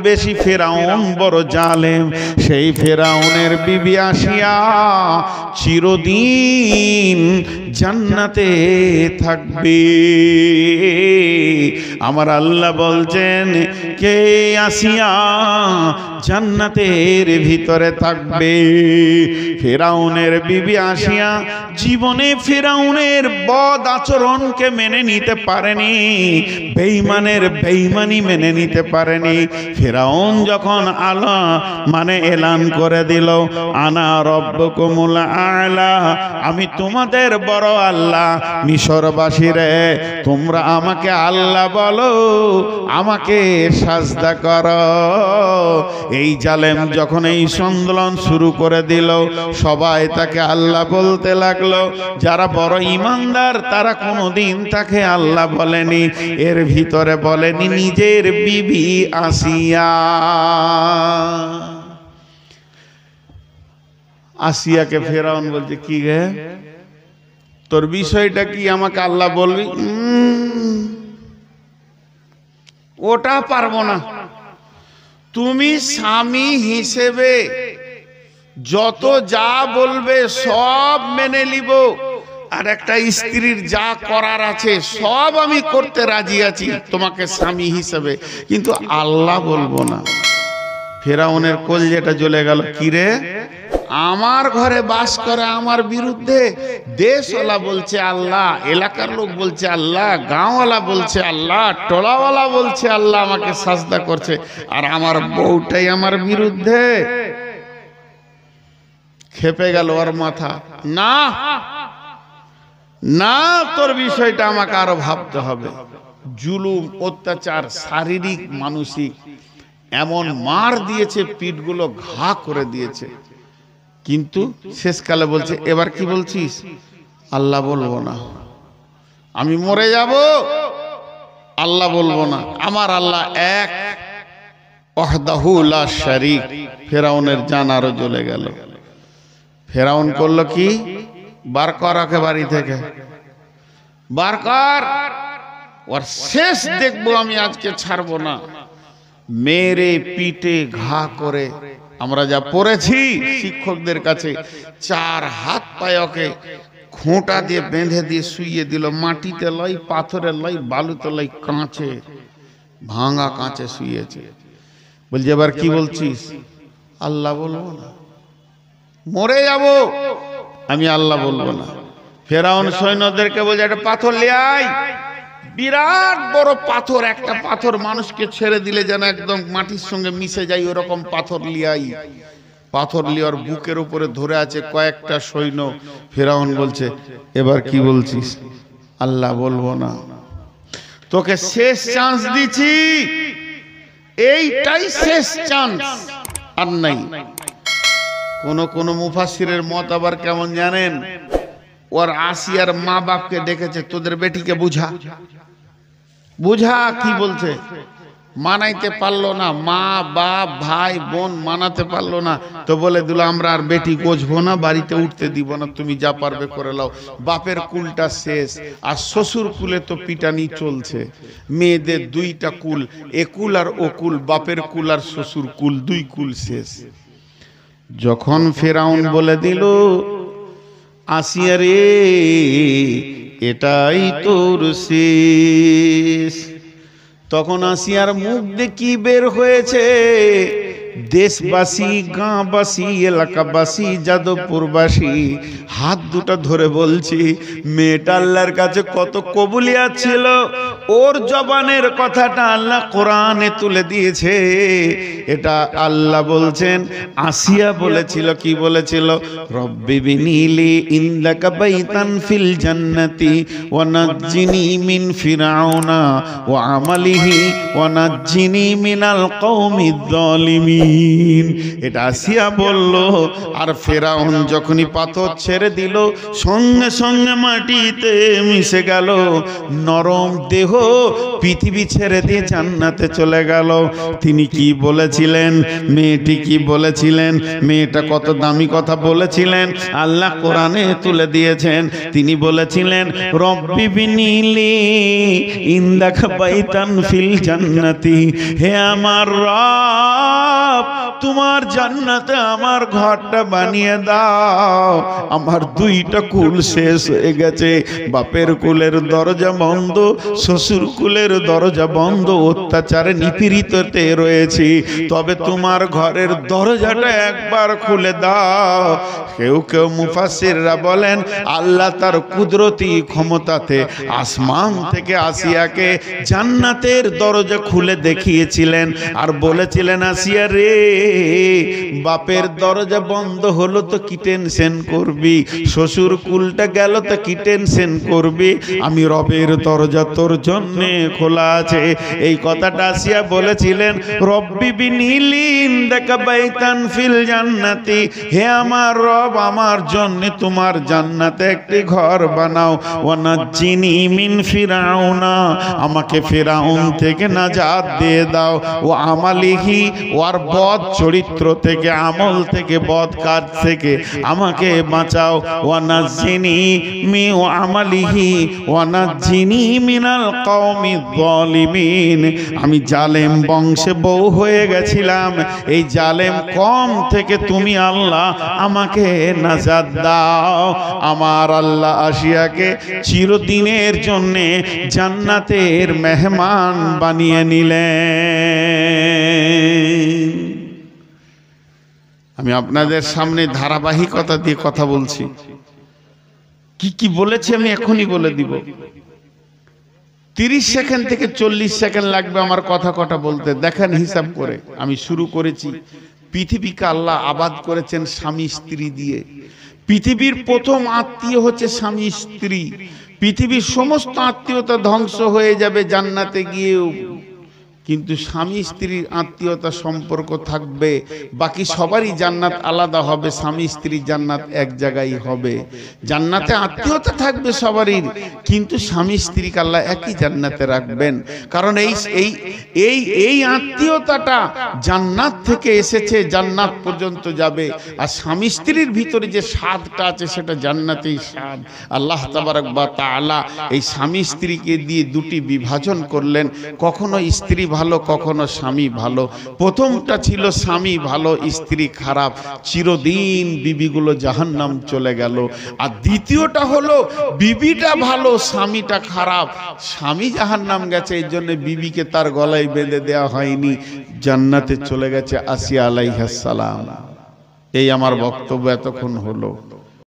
বেশি ফেরাউন বড় জালেম। সেই ফেরাউনের বিবি আসিয়া চিরদিন জান্নাতে থাকবে। আমার আল্লাহ বলছেন কে আসিয়া জান্নাতের ভিতরে থাকবে। ফেরাউনের বিবি আসিয়া জীবনে ফেরাউনের বদ আচরণকে মেনে নিতে পারেনি, বেঈমানের বেঈমানি মেনে নিতে পারেনি। ফেরাউন যখন এলান করে দিল আনা রব্বুকুমুল আ'লা, আমি তোমাদের বড় আল্লাহ, মিশরবাসীরে তোমরা আমাকে আল্লাহ বলো, আমাকে সাজদা করো। এই জালেম যখন এই আন্দোলন শুরু করে দিল, সবাই তাকে আল্লাহ বলতে লাগলো। যারা বড় ঈমানদার তারা কোনোদিন তাকে আল্লাহ বলেনি, এর ভিতরে বলেনি নিজের বিবি আসিয়া। আসিয়াকে ফেরাউন বলছে কি গে তোর বিষয়টা কি, আমাকে আল্লাহ বলবি? ওটা পারবো না, তুমি স্বামী হিসেবে যত যা বলবে সব মেনে নিব, আর একটা স্ত্রীর যা করার আছে সব আমি করতে রাজি আছি তোমাকে স্বামী হিসেবে, কিন্তু আল্লাহ বলবো না। ফেরাউনের কলজেটা জ্বলে গেল, কিরে আমার ঘরে বাস করে আমার বিরুদ্ধে দেশওয়ালা বলছে আল্লাহ, এলাকার লোক বলছে আল্লাহ, গাঁওয়ালা বলছে আল্লাহ, টোলাওয়ালা বলছে আল্লাহ, আমাকে সাজদা করছে, আর আমার বউটাই আমার বিরুদ্ধে। খেপে গেল ওর মাথা। না না, তোর বিষয়টা আমাকে আরো ভাবতে হবে। জুলুম, অত্যাচার, শারীরিক মানসিক এমন মার দিয়েছে, পিঠগুলো ঘা করে দিয়েছে, কিন্তু শেষকালে বলছে এবার কি বলছিস? আল্লাহ বলবো না, আমি মরে যাব, আল্লাহ বলবো না, আমার আল্লাহ এক, ওয়াহদাহু লা শারীক। ফেরাউনের জান আরো জ্বলে গেল। ফেরাউন করলো কি, বার কর ওকে বাড়ি থেকে, বার কর, ওর শেষ দেখবো আমি, আজকে ছাড়বো না। মেরে পিটে ঘা করে, আমরা যা পড়েছি শিক্ষকদের কাছে, 4 হাত পায়ে ওকে খোঁটা দিয়ে বেঁধে দিয়ে শুইয়ে দিল, মাটিতে লয়, পাথরে লয়, বালুতে লয়, কাঁচে, ভাঙা কাঁচে শুয়েছে। বলছে এবার কি বলছিস? আল্লাহ বলবো না, মরে যাব, আমি আল্লাহ বলবো না। ফেরাউন সৈন্যদেরকে বলছে একটা পাথর নিয়ে আয়, বিরাট বড় পাথর, একটা পাথর মানুষকে ছেড়ে দিলে যেন একদম মাটির সঙ্গে মিশে যায়, ওরকম পাথর লিয়াই। পাথর লিয়ার বুকের উপরে ধরে আছে কয়েকটা সৈন্য। ফেরাউন বলছে এবার কি বলছিস? আল্লাহ বলবো না, তোকে শেষ চান্স দিচ্ছি, এইটাই শেষ চান্স, আর নাই। কোন মুফাসসিরের মত আবার কেমন জানেন, ওর আসিয়ার মা বাপকে ডেকেছে, তোদের বেটিকে বুঝা বুঝা, কি বলছে? মানাইতে পারলো না, মা বাপ ভাই বোন মানাতে পারলো না, তো বলে দিল আমরা আর বেটি গোছবো না, বাড়িতে উঠতে দিব না, তুমি যা পারবে করে লাও। বাপের কুলটা শেষ, আর শ্বশুর কুলে তো পিটানি চলছে। মেয়েদের 2টা কুল, একুল আর ওকুল, বাপের কুল আর শ্বশুর কুল, 2 কুল শেষ। যখন ফেরাউন বলে দিল আসিয়া রে এটাই তোর শেষ, তখন আসিয়ার মুখ দিয়ে কি বের হয়েছে? দেশবাসী, গাঁবাসী, এলাকাবাসী, যাদবপুরবাসী হাত দুটো ধরে বলছি, মেয়েটা আল্লাহর কাছে কত কবুলিয়াত ছিল, ওর জবানের কথাটা আল্লাহ কোরআনে তুলে দিয়েছে। এটা আল্লাহ বলছেন, আসিয়া বলেছিল, কি বলেছিল? রব্বি বিনিলি ইনদাকা বাইতান ফিল জান্নাতি ওয়া নাজ্জিনি মিন ফিরআউনা ওয়া আমালিহি ওয়া নাজ্জিনি মিনাল কওমিজ জালিমিন। এটা আসিয়া বলল। আর ফেরাউন যখনই পাথর ছেড়ে দিল, সঙ্গে সঙ্গে মাটিতে মিশে গেল, নরম দেহ গো পৃথিবী ছেড়ে দিয়ে জান্নাতে চলে গেল। তিনি কি বলেছিলেন, মেয়েটি কি বলেছিলেন, মেয়েটা কত দামি কথা বলেছিলেন আল্লাহ কোরআনে তুলে দিয়েছেন। তিনি বলেছিলেন রব্বি বিনিলি ইনদাকা বাইতান ফিল জান্নাতি, হে আমার রব তোমার জান্নাতে আমার ঘরটা বানিয়ে দাও। আমার দুইটা কুল শেষ হয়ে গেছে, বাপের কুলের দরজা বন্ধ, শ্বশুর কুলের দরজা বন্ধ, অত্যাচারে নিপীড়িততে রয়েছি, তবে তোমার ঘরের দরজাটা একবার খুলে দাও। কেউ কেউ মুফাসসিররা বলেন আল্লাহ তার কুদরতি ক্ষমতাতে আসমান থেকে আসিয়াকে জান্নাতের দরজা খুলে দেখিয়েছিলেন আর বলেছিলেন আসিয়া রে বাপের দরজা বন্ধ হলো তো কি টেনশন করবি, শ্বশুর কুলটা গেল তো কি টেনশন করবি, আমি রবের দরজা তোর জন্য খোলা আছে। এই কথাটা আসিয়া বলেছিলেন রব্বি বিনিলি ইনদাকা বাইতান ফিল জান্নাতি, হে আমার রব আমার জন্য তোমার জান্নাতে একটি ঘর বানাও। ওয়ানাজ্জিনি মিন ফিরাউনা, আমাকে ফিরাউন থেকে নাজাত দিয়ে দাও। ও আমালিহি, ওর বদ চরিত্র থেকে, আমল থেকে, বদ কাজ থেকে আমাকে বাঁচাও। ওয়ানাজ্জিনি মি আমালিহি ওয়ানাজ্জিনি মিনাল কওমিজ যালিমিন, আমি জালেম বংশে বউ হয়ে গেছিলাম, এই জালেম কম থেকে তুমি আল্লাহ আমাকে নাজাত দাও। আমার আল্লাহ আসিয়াকে চিরদিনের জন্য জান্নাতের মেহমান বানিয়ে নিলেন। আমি আপনাদের সামনে ধারাবাহিকতা দিয়ে কথা বলছি, কি কি বলেছি আমি এখনই বলে দিব। 30 সেকেন্ড থেকে 40 সেকেন্ড লাগবে আমার কথা কটা বলতে, দেখেন হিসাব করে। আমি শুরু করেছি, পৃথিবীকে আল্লাহ আবাদ করেছেন স্বামী স্ত্রী দিয়ে। পৃথিবীর প্রথম আত্মীয় হচ্ছে স্বামী স্ত্রী। পৃথিবীর সমস্ত আত্মীয়তা ধ্বংস হয়ে যাবে জান্নাতে গিয়েও, কিন্তু স্বামী স্ত্রীর আত্মীয়তা সম্পর্ক থাকবে। বাকি সবারই জান্নাত আলাদা হবে, স্বামী স্ত্রী জান্নাত এক জায়গায় হবে। জান্নাতে আত্মীয়তা থাকবে সবারই, কিন্তু স্বামী স্ত্রীকে আল্লাহ একই জান্নাতে রাখবেন। কারণ এই আত্মীয়তাটা জান্নাত থেকে এসেছে, জান্নাত পর্যন্ত যাবে। আর স্বামী স্ত্রীর ভিতরে যে স্বাদটা আছে সেটা জান্নাতেই স্বাদ। আল্লাহ তাবারক ওয়া তাআলা এই স্বামী স্ত্রীকে দিয়ে দুটি বিভাজন করলেন, কখনো স্ত্রী ভালো কখনো স্বামী ভালো। প্রথমটা ছিল স্বামী ভালো স্ত্রী খারাপ, চিরদিন বিবিগুলো জাহান্নাম চলে গেল। আর দ্বিতীয়টা হলো বিবিটা ভালো স্বামীটা খারাপ, স্বামী জাহান্নাম গেছে, এই জন্য বিবিকে তার গলায় বেঁধে দেওয়া হয়নি, জান্নাতে চলে গেছে আসিয়া আলাইহিস সালাম। এই আমার বক্তব্য এতক্ষণ হলো।